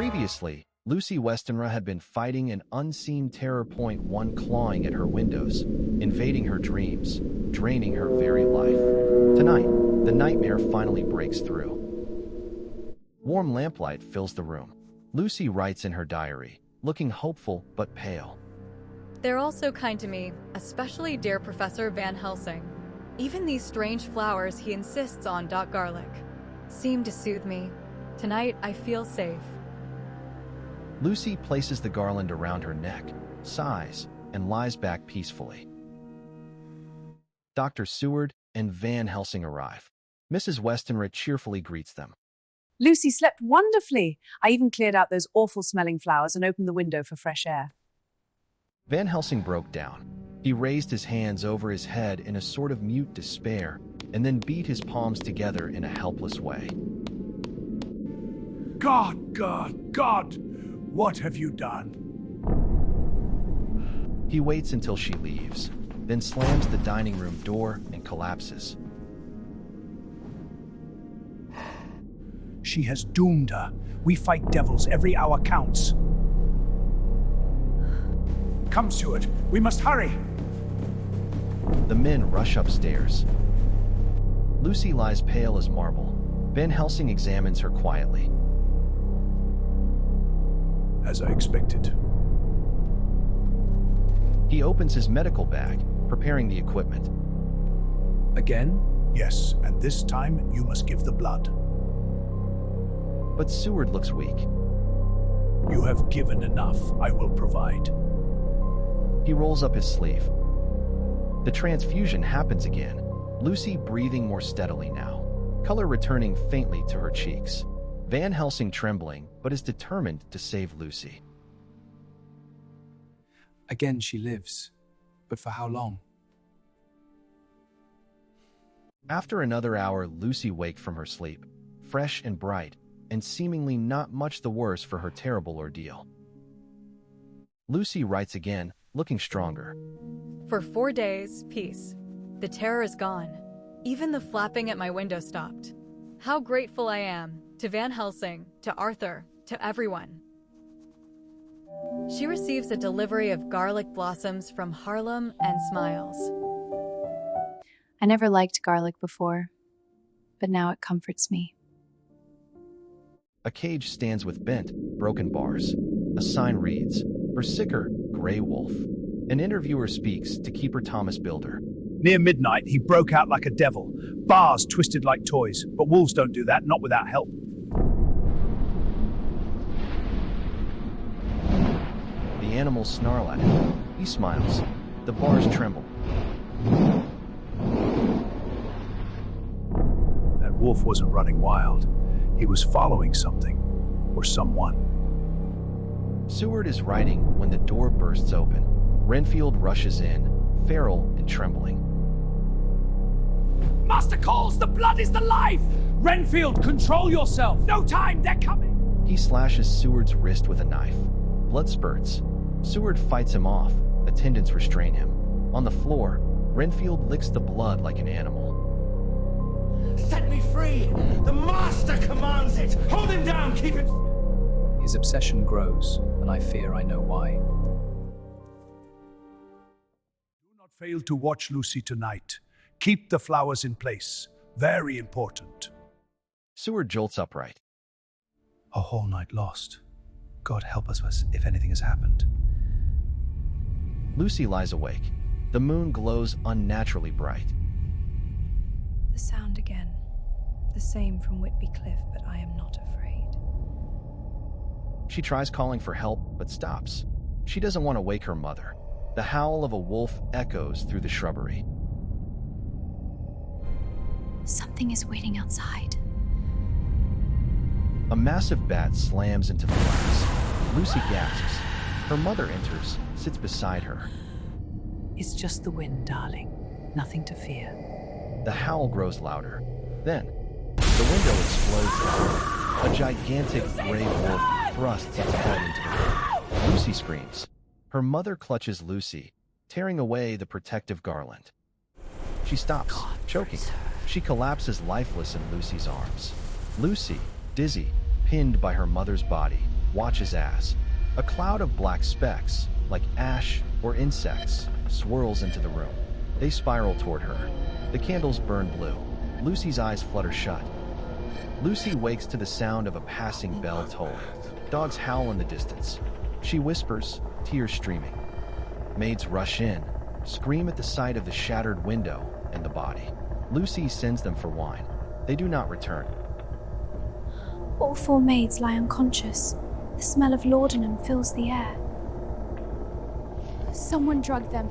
Previously, Lucy Westenra had been fighting an unseen terror point, one clawing at her windows, invading her dreams, draining her very life. Tonight, the nightmare finally breaks through. Warm lamplight fills the room. Lucy writes in her diary, looking hopeful but pale. They're all so kind to me, especially dear Professor Van Helsing. Even these strange flowers he insists on .garlic seem to soothe me. Tonight, I feel safe. Lucy places the garland around her neck, sighs, and lies back peacefully. Dr. Seward and Van Helsing arrive. Mrs. Westenra cheerfully greets them. Lucy slept wonderfully. I even cleared out those awful-smelling flowers and opened the window for fresh air. Van Helsing broke down. He raised his hands over his head in a sort of mute despair, and then beat his palms together in a helpless way. God, God, God! What have you done? He waits until she leaves, then slams the dining room door and collapses. She has doomed her. We fight devils. Every hour counts. Come, Seward. We must hurry. The men rush upstairs. Lucy lies pale as marble. Van Helsing examines her quietly. As I expected. He opens his medical bag, preparing the equipment. Again? Yes, and this time you must give the blood. But Seward looks weak. You have given enough. I will provide. He rolls up his sleeve. The transfusion happens again, Lucy breathing more steadily now, color returning faintly to her cheeks. Van Helsing trembling, but is determined to save Lucy. Again she lives, but for how long? After another hour, Lucy wakes from her sleep, fresh and bright, and seemingly not much the worse for her terrible ordeal. Lucy writes again, looking stronger. For 4 days, peace. The terror is gone. Even the flapping at my window stopped. How grateful I am to Van Helsing, to Arthur, to everyone. She receives a delivery of garlic blossoms from Harlem and smiles. I never liked garlic before, but now it comforts me. A cage stands with bent, broken bars. A sign reads, Bersicker, Grey Wolf. An interviewer speaks to Keeper Thomas Builder. Near midnight, he broke out like a devil. Bars twisted like toys. But wolves don't do that, not without help. The animals snarl at him. He smiles. The bars tremble. That wolf wasn't running wild. He was following something. Or someone. Seward is writing when the door bursts open. Renfield rushes in, feral and trembling. Master calls! The blood is the life! Renfield, control yourself! No time, they're coming! He slashes Seward's wrist with a knife. Blood spurts. Seward fights him off. Attendants restrain him. On the floor, Renfield licks the blood like an animal. Set me free! The Master commands it! Hold him down, keep him... His obsession grows, and I fear I know why. Do not fail to watch Lucy tonight. Keep the flowers in place. Very important. Seward jolts upright. A whole night lost. God help us if anything has happened. Lucy lies awake. The moon glows unnaturally bright. The sound again. The same from Whitby Cliff, but I am not afraid. She tries calling for help, but stops. She doesn't want to wake her mother. The howl of a wolf echoes through the shrubbery. Something is waiting outside. A massive bat slams into the glass. Lucy gasps. Her mother enters, sits beside her. It's just the wind, darling. Nothing to fear. The howl grows louder. Then, the window explodes down. A gigantic gray wolf thrusts its head into the room. Lucy screams. Her mother clutches Lucy, tearing away the protective garland. She stops, choking. She collapses lifeless in Lucy's arms. Lucy, dizzy, pinned by her mother's body, watches as a cloud of black specks, like ash or insects, swirls into the room. They spiral toward her. The candles burn blue. Lucy's eyes flutter shut. Lucy wakes to the sound of a passing bell toll. Dogs howl in the distance. She whispers, tears streaming. Maids rush in, scream at the sight of the shattered window and the body. Lucy sends them for wine. They do not return. All 4 maids lie unconscious. The smell of laudanum fills the air. Someone drugged them.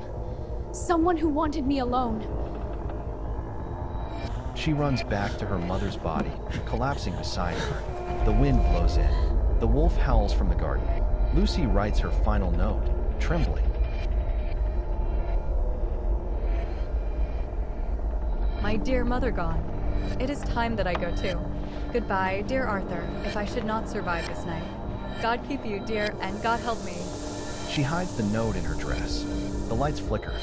Someone who wanted me alone. She runs back to her mother's body, collapsing beside her. The wind blows in. The wolf howls from the garden. Lucy writes her final note, trembling. My dear mother gone. It is time that I go too. Goodbye, dear Arthur, if I should not survive this night. God keep you, dear, and God help me. She hides the note in her dress. The lights flicker.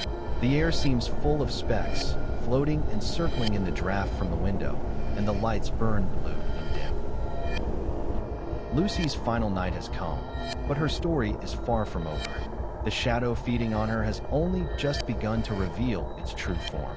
The air seems full of specks, floating and circling in the draft from the window, and the lights burn blue and dim. Lucy's final night has come, but her story is far from over. The shadow feeding on her has only just begun to reveal its true form.